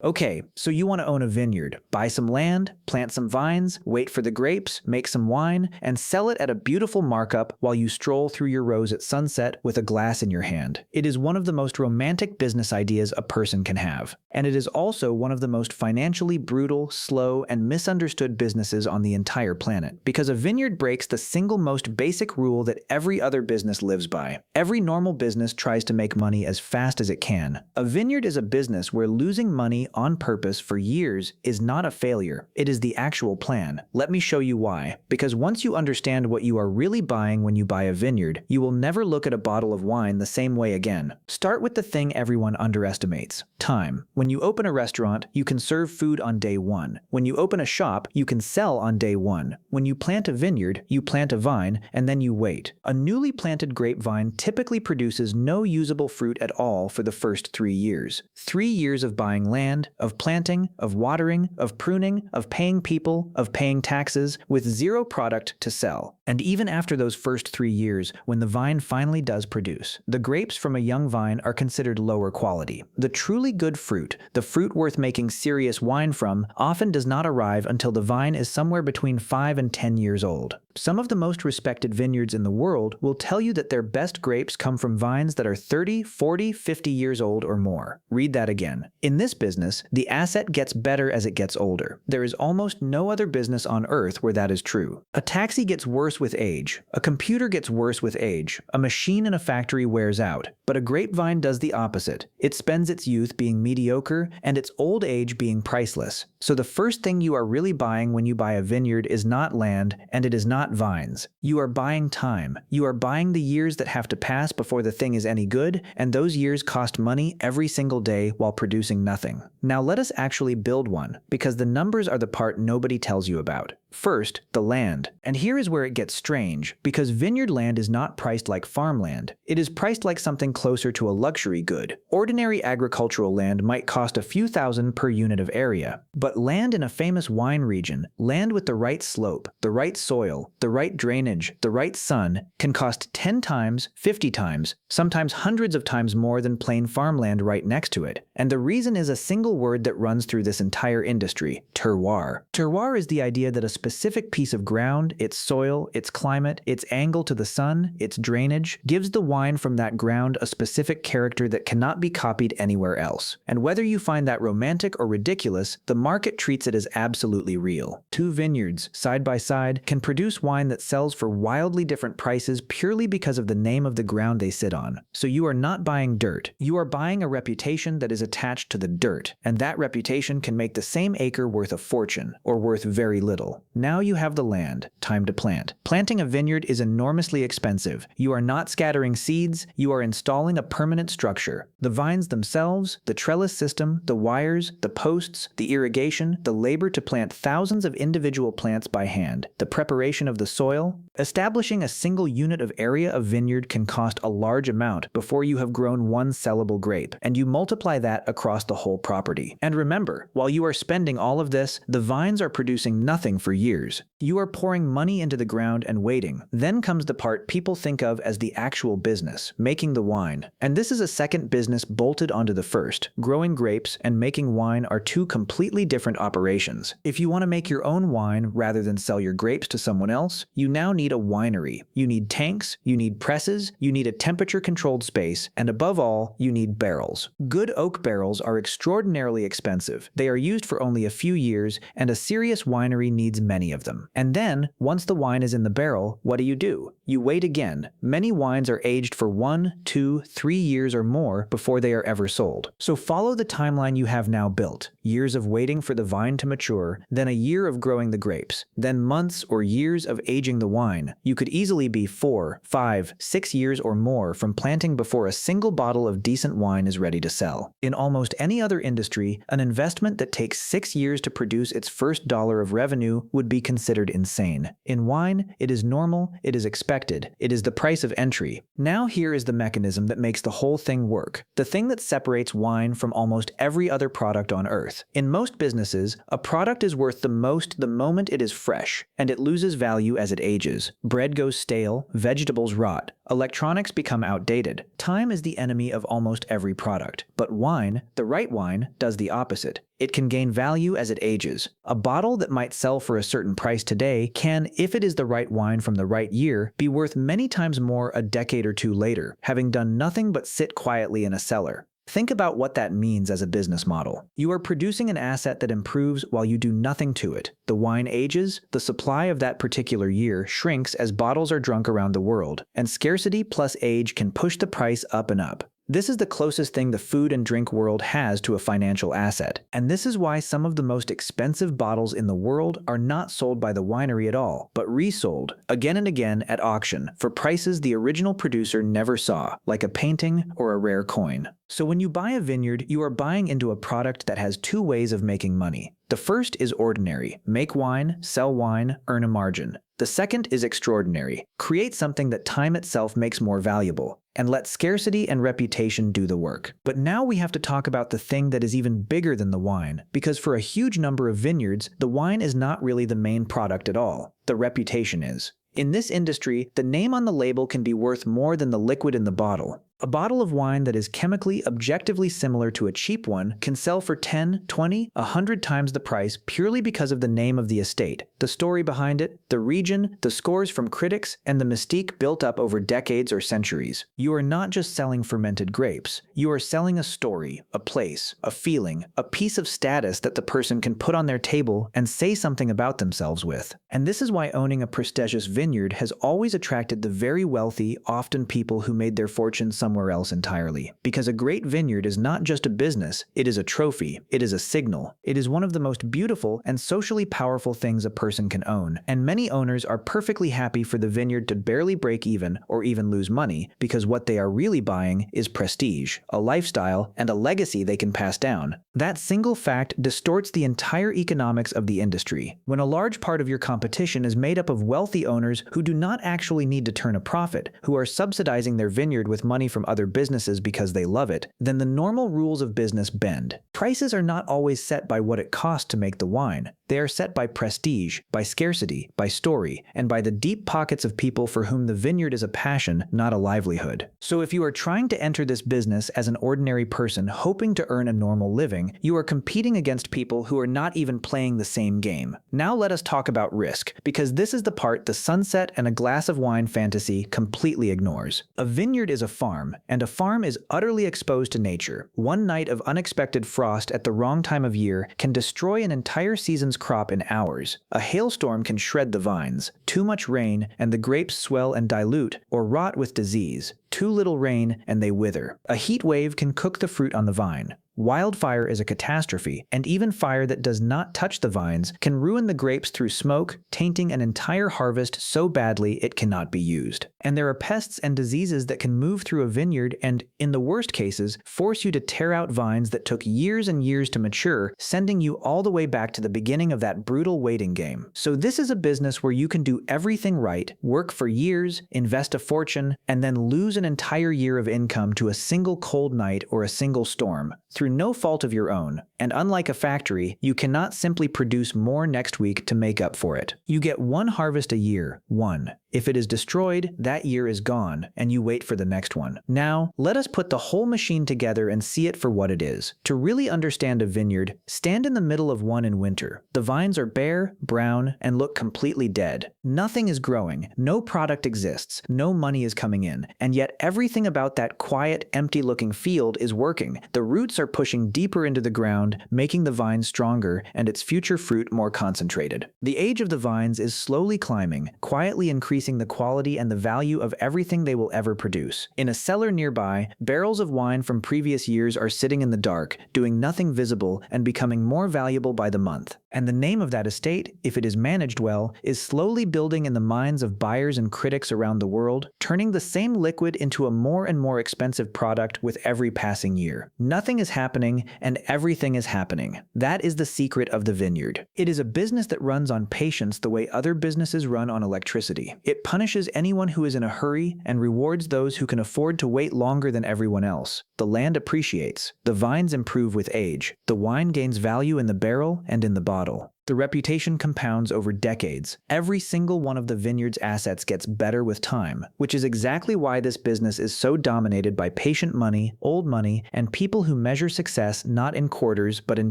Okay, so you want to own a vineyard, buy some land, plant some vines, wait for the grapes, make some wine, and sell it at a beautiful markup while you stroll through your rows at sunset with a glass in your hand. It is one of the most romantic business ideas a person can have. And it is also one of the most financially brutal, slow, and misunderstood businesses on the entire planet. Because a vineyard breaks the single most basic rule that every other business lives by. Every normal business tries to make money as fast as it can. A vineyard is a business where losing money on purpose for years is not a failure. It is the actual plan. Let me show you why. Because once you understand what you are really buying when you buy a vineyard, you will never look at a bottle of wine the same way again. Start with the thing everyone underestimates: time. When you open a restaurant, you can serve food on day one. When you open a shop, you can sell on day one. When you plant a vineyard, you plant a vine, and then you wait. A newly planted grapevine typically produces no usable fruit at all for the first 3 years. 3 years of buying land, of planting, of watering, of pruning, of paying people, of paying taxes, with zero product to sell. And even after those first 3 years, when the vine finally does produce, the grapes from a young vine are considered lower quality. The truly good fruit, the fruit worth making serious wine from, often does not arrive until the vine is somewhere between 5 and 10 years old. Some of the most respected vineyards in the world will tell you that their best grapes come from vines that are 30, 40, 50 years old or more. Read that again. In this business, the asset gets better as it gets older. There is almost no other business on earth where that is true. A taxi gets worse with age. A computer gets worse with age. A machine in a factory wears out. But a grapevine does the opposite. It spends its youth being mediocre and its old age being priceless. So the first thing you are really buying when you buy a vineyard is not land, and it is not vines. You are buying time. You are buying the years that have to pass before the thing is any good, and those years cost money every single day while producing nothing. Now let us actually build one, because the numbers are the part nobody tells you about. First, the land. And here is where it gets strange, because vineyard land is not priced like farmland. It is priced like something closer to a luxury good. Ordinary agricultural land might cost a few thousand per unit of area. But land in a famous wine region, land with the right slope, the right soil, the right drainage, the right sun, can cost 10 times, 50 times, sometimes hundreds of times more than plain farmland right next to it. And the reason is a single word that runs through this entire industry: terroir. Terroir is the idea that a specific piece of ground, its soil, its climate, its angle to the sun, its drainage, gives the wine from that ground a specific character that cannot be copied anywhere else. And whether you find that romantic or ridiculous, the market treats it as absolutely real. 2 vineyards, side by side, can produce wine that sells for wildly different prices purely because of the name of the ground they sit on. So you are not buying dirt. You are buying a reputation that is attached to the dirt, and that reputation can make the same acre worth a fortune, or worth very little. Now you have the land, time to plant. Planting a vineyard is enormously expensive. You are not scattering seeds, you are installing a permanent structure. The vines themselves, the trellis system, the wires, the posts, the irrigation, the labor to plant thousands of individual plants by hand, the preparation of the soil. Establishing a single unit of area of vineyard can cost a large amount before you have grown one sellable grape, and you multiply that across the whole property. And remember, while you are spending all of this, the vines are producing nothing for years. You are pouring money into the ground and waiting. Then comes the part people think of as the actual business, making the wine. And this is a second business bolted onto the first. Growing grapes and making wine are 2 completely different operations. If you want to make your own wine rather than sell your grapes to someone else, you now need a winery. You need tanks, you need presses, you need a temperature-controlled space, and above all, you need barrels. Good oak barrels are extraordinarily expensive. They are used for only a few years, and a serious winery needs many of them. And then, once the wine is in the barrel, what do? You wait again. Many wines are aged for 1, 2, 3 years or more before they are ever sold. So follow the timeline you have now built. Years of waiting for the vine to mature, then a year of growing the grapes, then months or years of aging the wine. You could easily be 4, 5, 6 years or more from planting before a single bottle of decent wine is ready to sell. In almost any other industry, an investment that takes 6 years to produce its first dollar of revenue would would be considered insane. In wine, it is normal, it is expected, it is the price of entry. Now here is the mechanism that makes the whole thing work, the thing that separates wine from almost every other product on earth. In most businesses, a product is worth the most the moment it is fresh, and it loses value as it ages. Bread goes stale, vegetables rot, electronics become outdated. Time is the enemy of almost every product. But wine, the right wine, does the opposite. It can gain value as it ages. A bottle that might sell for a certain price today can, if it is the right wine from the right year, be worth many times more a decade or two later, having done nothing but sit quietly in a cellar. Think about what that means as a business model. You are producing an asset that improves while you do nothing to it. The wine ages, the supply of that particular year shrinks as bottles are drunk around the world, and scarcity plus age can push the price up and up. This is the closest thing the food and drink world has to a financial asset, and this is why some of the most expensive bottles in the world are not sold by the winery at all, but resold, again and again at auction, for prices the original producer never saw, like a painting or a rare coin. So when you buy a vineyard, you are buying into a product that has two ways of making money. The first is ordinary: make wine, sell wine, earn a margin. The second is extraordinary: create something that time itself makes more valuable, and let scarcity and reputation do the work. But now we have to talk about the thing that is even bigger than the wine, because for a huge number of vineyards, the wine is not really the main product at all. The reputation is. In this industry, the name on the label can be worth more than the liquid in the bottle. A bottle of wine that is chemically objectively similar to a cheap one can sell for 10, 20, 100 times the price purely because of the name of the estate, the story behind it, the region, the scores from critics, and the mystique built up over decades or centuries. You are not just selling fermented grapes. You are selling a story, a place, a feeling, a piece of status that the person can put on their table and say something about themselves with. And this is why owning a prestigious vineyard has always attracted the very wealthy, often people who made their fortunes somewhere else entirely. Because a great vineyard is not just a business, it is a trophy, it is a signal. It is one of the most beautiful and socially powerful things a person can own, and many owners are perfectly happy for the vineyard to barely break even or even lose money, because what they are really buying is prestige, a lifestyle, and a legacy they can pass down. That single fact distorts the entire economics of the industry. When a large part of your competition is made up of wealthy owners who do not actually need to turn a profit, who are subsidizing their vineyard with money from other businesses because they love it, then the normal rules of business bend. Prices are not always set by what it costs to make the wine. They are set by prestige, by scarcity, by story, and by the deep pockets of people for whom the vineyard is a passion, not a livelihood. So if you are trying to enter this business as an ordinary person hoping to earn a normal living, you are competing against people who are not even playing the same game. Now let us talk about risk, because this is the part the sunset and a glass of wine fantasy completely ignores. A vineyard is a farm, and a farm is utterly exposed to nature. One night of unexpected frost at the wrong time of year can destroy an entire season's crop in hours. A hailstorm can shred the vines. Too much rain, and the grapes swell and dilute, or rot with disease. Too little rain, and they wither. A heat wave can cook the fruit on the vine. Wildfire is a catastrophe, and even fire that does not touch the vines can ruin the grapes through smoke, tainting an entire harvest so badly it cannot be used. And there are pests and diseases that can move through a vineyard and, in the worst cases, force you to tear out vines that took years and years to mature, sending you all the way back to the beginning of that brutal waiting game. So this is a business where you can do everything right, work for years, invest a fortune, and then lose an entire year of income to a single cold night or a single storm, through no fault of your own. And unlike a factory, you cannot simply produce more next week to make up for it. You get one harvest a year, one. If it is destroyed, that year is gone, and you wait for the next one. Now, let us put the whole machine together and see it for what it is. To really understand a vineyard, stand in the middle of one in winter. The vines are bare, brown, and look completely dead. Nothing is growing, no product exists, no money is coming in, and yet everything about that quiet, empty-looking field is working. The roots are pushing deeper into the ground, making the vines stronger and its future fruit more concentrated. The age of the vines is slowly climbing, quietly increasing the quality and the value of everything they will ever produce. In a cellar nearby, barrels of wine from previous years are sitting in the dark, doing nothing visible and becoming more valuable by the month. And the name of that estate, if it is managed well, is slowly building in the minds of buyers and critics around the world, turning the same liquid into a more and more expensive product with every passing year. Nothing is happening, and everything is happening. That is the secret of the vineyard. It is a business that runs on patience the way other businesses run on electricity. It punishes anyone who is in a hurry and rewards those who can afford to wait longer than everyone else. The land appreciates. The vines improve with age. The wine gains value in the barrel and in the bottle. The reputation compounds over decades. Every single one of the vineyard's assets gets better with time, which is exactly why this business is so dominated by patient money, old money, and people who measure success not in quarters but in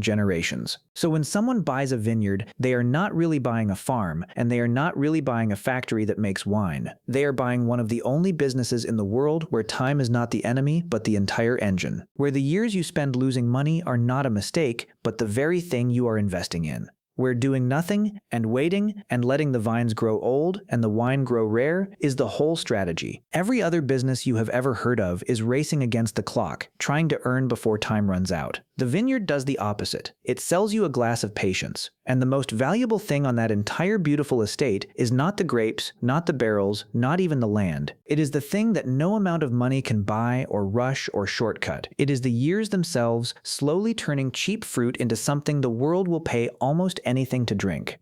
generations. So when someone buys a vineyard, they are not really buying a farm, and they are not really buying a factory that makes wine. They are buying one of the only businesses in the world where time is not the enemy but the entire engine, where the years you spend losing money are not a mistake but the very thing you are investing in. Where doing nothing and waiting and letting the vines grow old and the wine grow rare is the whole strategy. Every other business you have ever heard of is racing against the clock, trying to earn before time runs out. The vineyard does the opposite. It sells you a glass of patience. And the most valuable thing on that entire beautiful estate is not the grapes, not the barrels, not even the land. It is the thing that no amount of money can buy or rush or shortcut. It is the years themselves slowly turning cheap fruit into something the world will pay almost anything to drink.